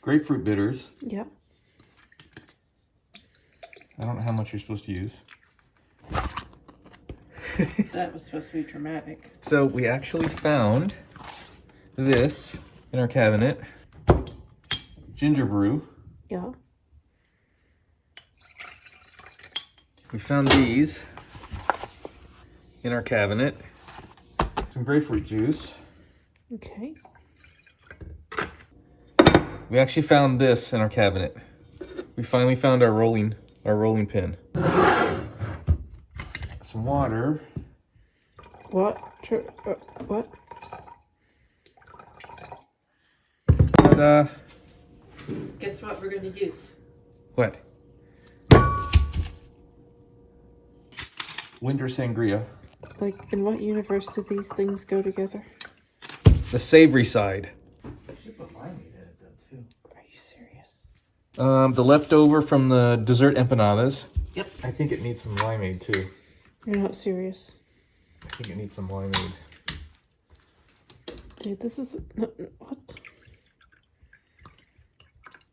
grapefruit bitters. Yep. I don't know how much you're supposed to use. That was supposed to be dramatic. So we actually found this in our cabinet. Ginger brew. Yeah. We found these in our cabinet. Some grapefruit juice. Okay. We actually found this in our cabinet. We finally found our rolling pin. Some water. What? What? And, Guess what we're going to use? what? Winter sangria. Like, in what universe do these things go together? The savory side. I should put limeade in it though too. Are you serious? The leftover from the dessert empanadas. Yep. I think it needs some limeade too. You're not serious. I think it needs some limeade. Dude, this is... No, what?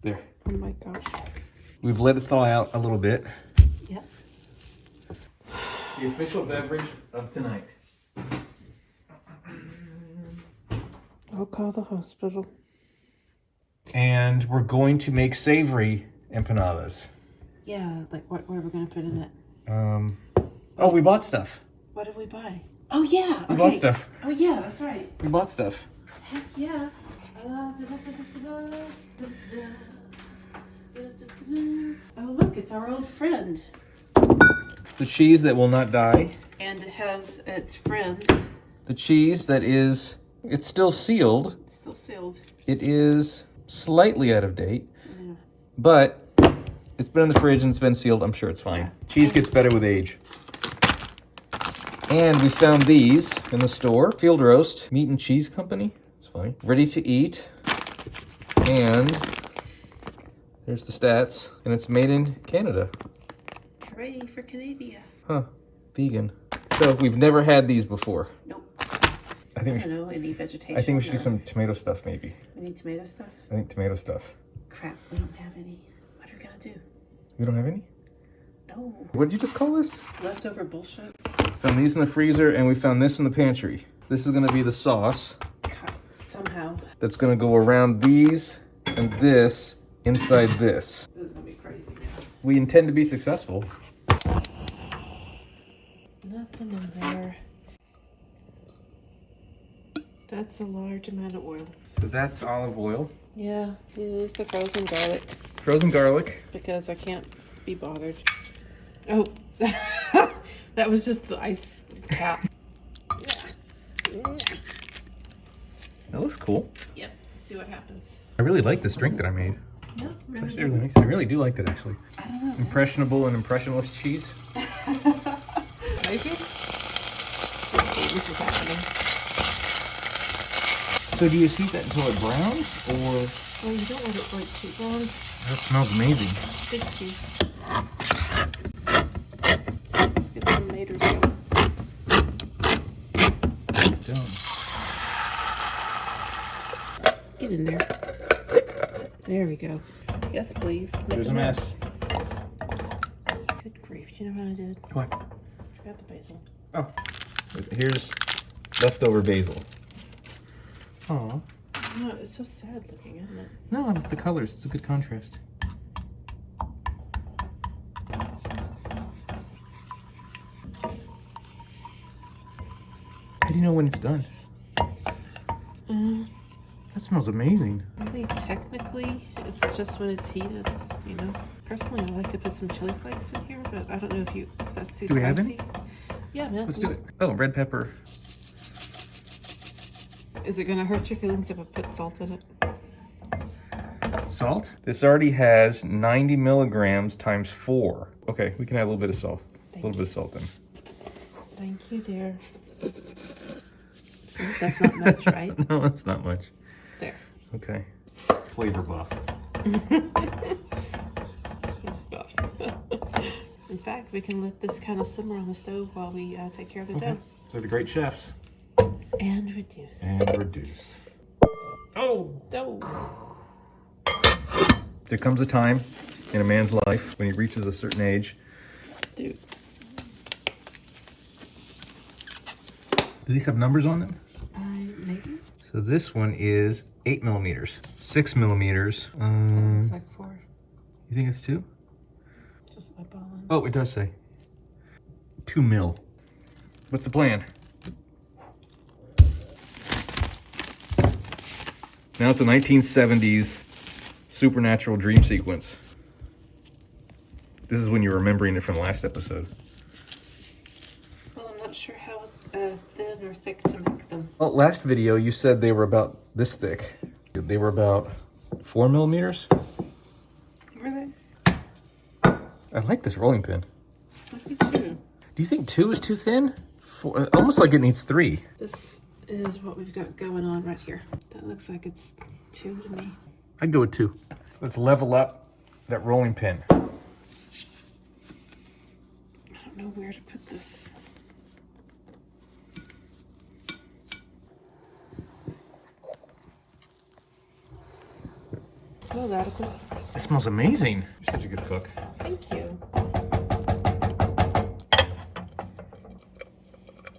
There. Oh my gosh. We've let it thaw out a little bit. Yep. The official beverage of tonight. I'll call the hospital. And we're going to make savory empanadas. Yeah, like what are we going to put in it? Oh, we bought stuff. What did we buy? Oh yeah, We bought stuff. Oh yeah, that's right. We bought stuff. Heck yeah. Oh look, it's our old friend. The cheese that will not die. And it has its friend. The cheese that is, it's still sealed. It's still sealed. It is slightly out of date, Yeah. but it's been in the fridge and it's been sealed. I'm sure it's fine. Yeah. Cheese gets better with age. And we found these in the store. Field Roast, Meat and Cheese Company. It's funny. Ready to eat. And there's the stats. And it's made in Canada. Hooray for Canada. Huh. Vegan. So we've never had these before. Nope. I think I don't know, any vegetation. I think we should do or- some tomato stuff maybe. We need tomato stuff? I think tomato stuff. Crap, we don't have any. What are we gonna do? We don't have any? No. What did you just call this? Leftover bullshit? Found these in the freezer and we found this in the pantry. This is gonna be the sauce God, somehow. that's gonna go around these and this inside this. This is gonna be crazy now. We intend to be successful. Nothing in there. That's a large amount of oil. So that's olive oil. Yeah, see, this is the frozen garlic Frozen garlic. because I can't be bothered. Oh, that was just the ice cap. That looks cool. Yep, see what happens. I really like this drink that I made. No, Actually, really. really nice. I really do like that actually. I don't know. Impressionable and impressionless cheese. Maybe? This is happening. So do you heat that until it browns or? Well, you don't want it like too brown. That smells amazing. Big cheese. Let's get some tomatoes going. Done. Get in there. There we go. Yes, please. Make There's a mess. Good grief, you know what I did? What? Forgot the basil. Oh, here's leftover basil. Oh. No, it's so sad looking, isn't it? No, the colors. It's a good contrast. How do you know when it's done? That smells amazing. Really, technically, it's just when it's heated, you know? Personally, I like to put some chili flakes in here, but I don't know if that's too Do we have spicy. Yeah, man. Let's do it. Oh, red pepper. Is it going to hurt your feelings if I put salt in it? Salt? This already has 90 milligrams times 4. Okay, we can add a little bit of salt. A little bit of salt in. Thank you, dear. See, that's not much, right? No, that's not much. There. Okay. Flavor buff. In fact, we can let this kind of simmer on the stove while we take care of the dough. So the great chefs. And reduce. And reduce. Oh! Dough. There comes a time in a man's life when he reaches a certain age. Dude. Do these have numbers on them? Maybe. So this one is 8 millimeters, 6 millimeters. It's like 4. You think it's 2? Just eyeballing. Oh, it does say 2 mil. What's the plan? Now it's a 1970s supernatural dream sequence. This is when you're remembering it from last episode. Well, I'm not sure how thin or thick to make them. Well, last video you said they were about this thick. They were about 4 millimeters. Were they? I like this rolling pin. I do too. Do you think 2 is too thin? Almost like it needs 3. This is what we've got going on right here. That looks like it's 2 to me. I'd go with 2. Let's level up that rolling pin. I don't know where to put this. Smells adequate. It smells amazing. You're such a good cook. Thank you.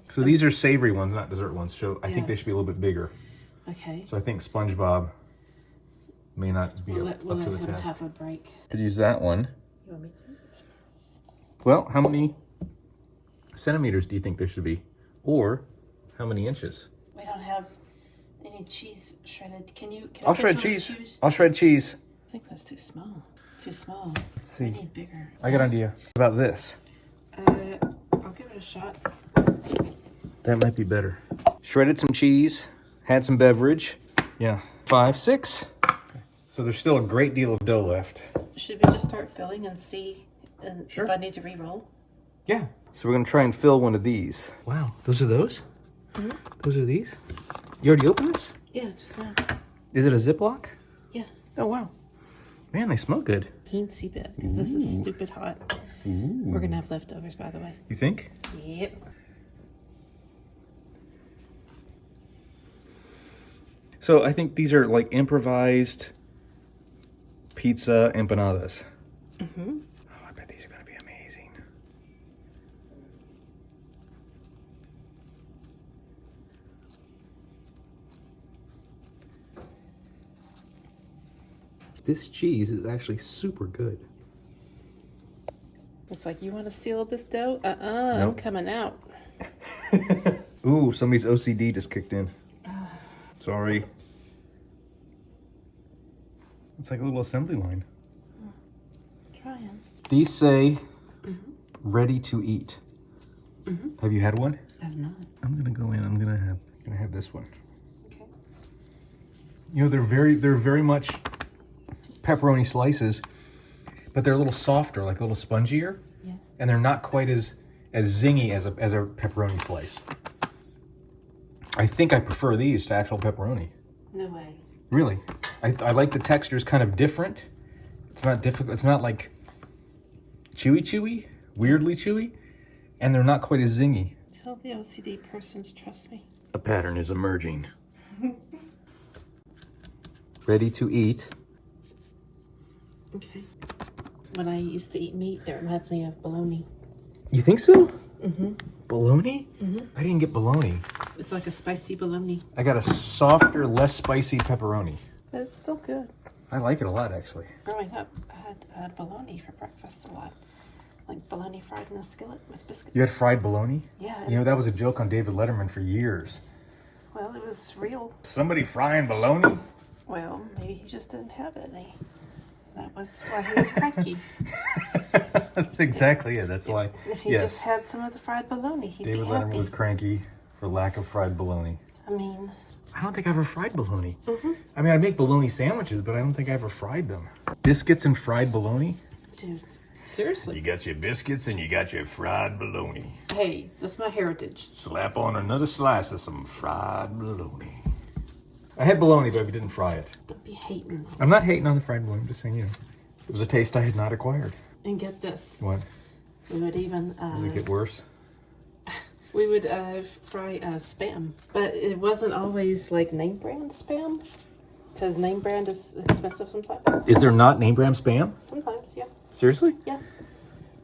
So these are savory ones, not dessert ones. So I think Yeah. they should be a little bit bigger. Okay. So I think SpongeBob may not be We'll up let to the him test. have a break. Could use that one. You want me to? Well, how many centimeters do you think there should be? Or how many inches? We don't have any cheese shredded. Can I I'll put shred you on cheese. I'll shred cheese. I think that's too small. It's too small. Let's see. I need bigger. I got an idea. How about this? I'll give it a shot. That might be better. Shredded some cheese, had some beverage. Yeah, 5, 6. Okay. So there's still a great deal of dough left. Should we just start filling and see Sure. if I need to re-roll? Yeah. So we're gonna try and fill one of these. Wow, those are those? Mm-hmm. Those are these? You already opened this? Yeah, just now. Is it a Ziploc? Yeah. Oh, wow. Man, they smell good. Teensy bit, because this is stupid hot. Ooh. We're gonna have leftovers, by the way. You think? Yep. So I think these are like improvised pizza empanadas. Mm-hmm. Oh, I bet these are gonna be amazing. This cheese is actually super good. It's like, you want to seal this dough? I'm Nope. coming out. Ooh, somebody's OCD just kicked in. Sorry. It's like a little assembly line. Trying. These say ready to eat. Have you had one? I don't know. I'm gonna go in. I'm gonna have this one. Okay. You know, they're very much pepperoni slices, but they're a little softer, like a little spongier, Yeah. and they're not quite as zingy as a pepperoni slice. I think I prefer these to actual pepperoni. No way. Really, I like the texture's kind of different. It's not difficult. It's not like chewy, weirdly chewy, and they're not quite as zingy. Tell the OCD person to trust me. A pattern is emerging. Ready to eat. Okay. When I used to eat meat, that reminds me of bologna. You think so? Mm-hmm. Bologna? I didn't get bologna. It's like a spicy bologna. I got a softer, less spicy pepperoni. But it's still good. I like it a lot, actually. Growing up, I had bologna for breakfast a lot. Like bologna fried in a skillet with biscuits. You had fried bologna? Yeah. You know, that was a joke on David Letterman for years. Well, it was real. Somebody frying bologna? Well, maybe he just didn't have any. That was why he was cranky. That's exactly it. That's why. If he just had some of the fried bologna, he'd David be Letterman happy. was cranky for lack of fried bologna. I mean, I don't think I ever fried bologna. I mean, I make bologna sandwiches, but I don't think I ever fried them. Biscuits and fried bologna? dude, seriously. You got your biscuits and you got your fried bologna. Hey, that's my heritage. Slap on another slice of some fried bologna. I had bologna, but I didn't fry it. Don't be hating. I'm not hating on the fried bologna. I'm just saying, you know, it was a taste I had not acquired. And get this. What? We would even Does it get worse? we would fry spam, but it wasn't always like name brand spam. Because name brand is expensive sometimes. Is there not name brand Spam? Sometimes, yeah. Seriously? Yeah.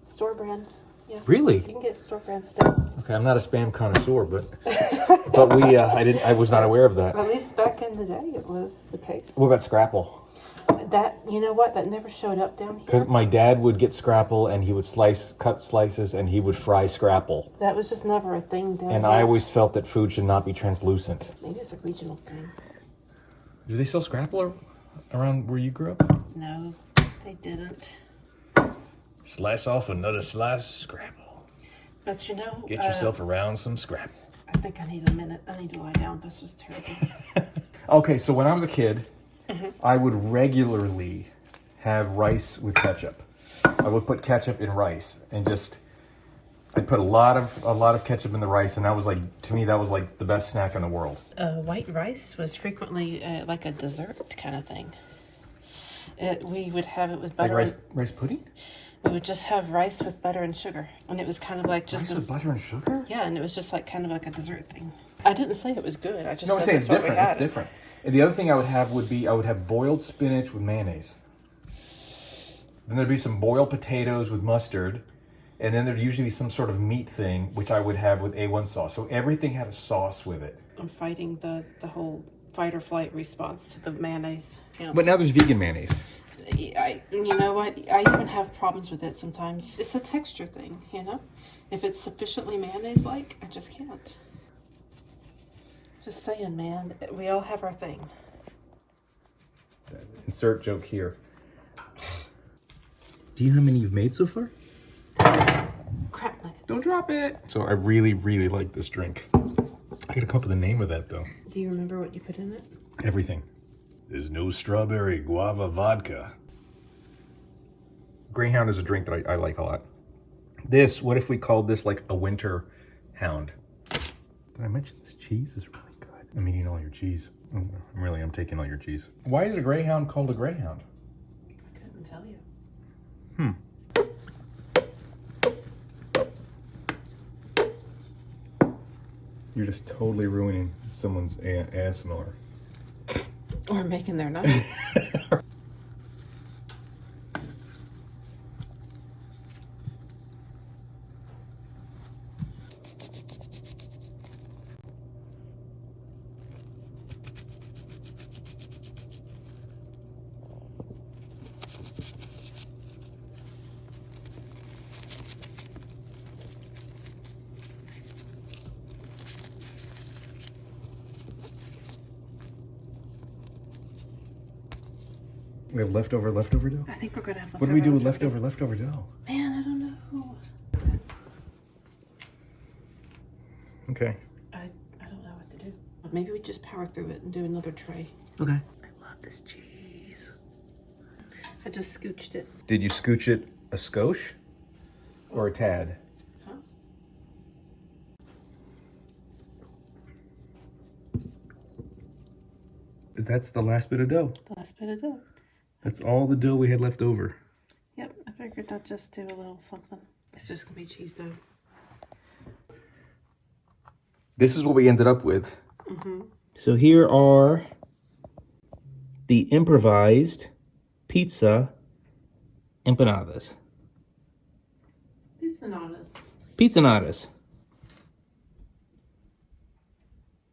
Store brand. Yeah. Really? You can get store brand stuff. Okay, I'm not a Spam connoisseur, but I was not aware of that. At least back in the day, it was the case. What about Scrapple? That, you know what? That never showed up down here. Because my dad would get Scrapple and he would cut slices and he would fry Scrapple. That was just never a thing down And here. I always felt that food should not be translucent. Maybe it's a regional thing. Do they sell Scrapple around where you grew up? No, they didn't. Slice off another slice of Scrapple. But you know... Get yourself around some Scrapple. I think I need a minute. I need to lie down. This was terrible. Okay, so when I was a kid, I would regularly have rice with ketchup. I would put ketchup in rice and I'd put a lot of ketchup in the rice, and that was to me, that was like the best snack in the world. White rice was frequently like a dessert kind of thing. We would have it with butter. Like rice pudding? We would just have rice with butter and sugar, and it was kind of like just rice with butter and sugar? Yeah, and it was just like kind of like a dessert thing. I didn't say it was good. I just No, I'm said saying that's it's what we different. had. It's different. And the other thing I would have I would have boiled spinach with mayonnaise. Then there'd be some boiled potatoes with mustard. And then there'd usually be some sort of meat thing, which I would have with A1 sauce. So everything had a sauce with it. I'm fighting the whole fight or flight response to the mayonnaise. You know. But now there's vegan mayonnaise. You know what? I even have problems with it sometimes. It's a texture thing, you know? If it's sufficiently mayonnaise-like, I just can't. Just saying, man. We all have our thing. Insert joke here. Do you know how many you've made so far? Crap nuggets. Don't drop it. So I really, really like this drink. I gotta come up with the name of that, though. Do you remember what you put in it? Everything. There's no strawberry guava vodka. Greyhound is a drink that I like a lot. What if we called this like a winter hound? Did I mention this cheese is really good? I'm eating all your cheese. I'm taking all your cheese. Why is a greyhound called a greyhound? I couldn't tell you. You're just totally ruining someone's ASMR. Or making their night. We have leftover dough? I think we're going to have What do we do with leftover dough? Man, I don't know. Okay. I don't know what to do. Maybe we just power through it and do another tray. Okay. I love this cheese. I just scooched it. Did you scooch it a skosh or a tad? Huh? That's the last bit of dough. The last bit of dough. That's all the dough we had left over. Yep, I figured I'd just do a little something. It's just gonna be cheese dough. This is what we ended up with. So here are the improvised pizza empanadas. Pizzanadas. Pizzanadas.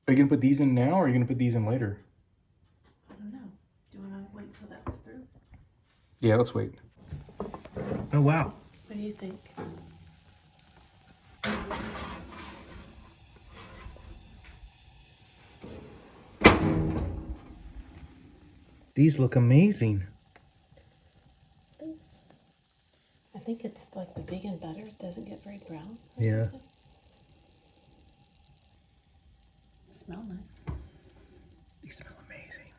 Are you gonna put these in now or are you gonna put these in later? I don't know. Do you wanna wait till that's through? Yeah, let's wait. Oh, wow. What do you think? These look amazing. I think it's like the vegan butter. It doesn't get very brown. Yeah. Something. They smell nice. These smell amazing.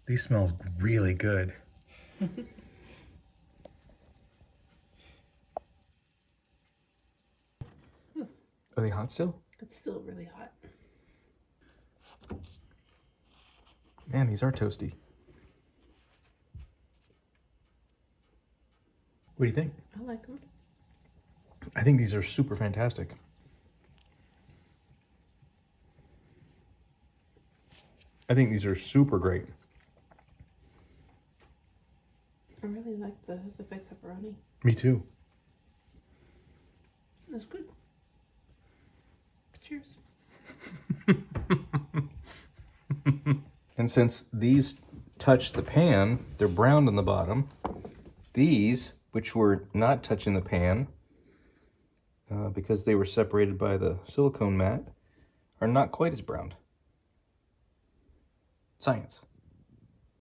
These smell really good. Are they hot still? It's still really hot. Man, these are toasty. What do you think? I like them. I think these are super fantastic. I think these are super great. I really like the fake pepperoni. Me too. That's good. Cheers. And since these touch the pan, they're browned on the bottom. These, which were not touching the pan, because they were separated by the silicone mat, are not quite as browned. Science.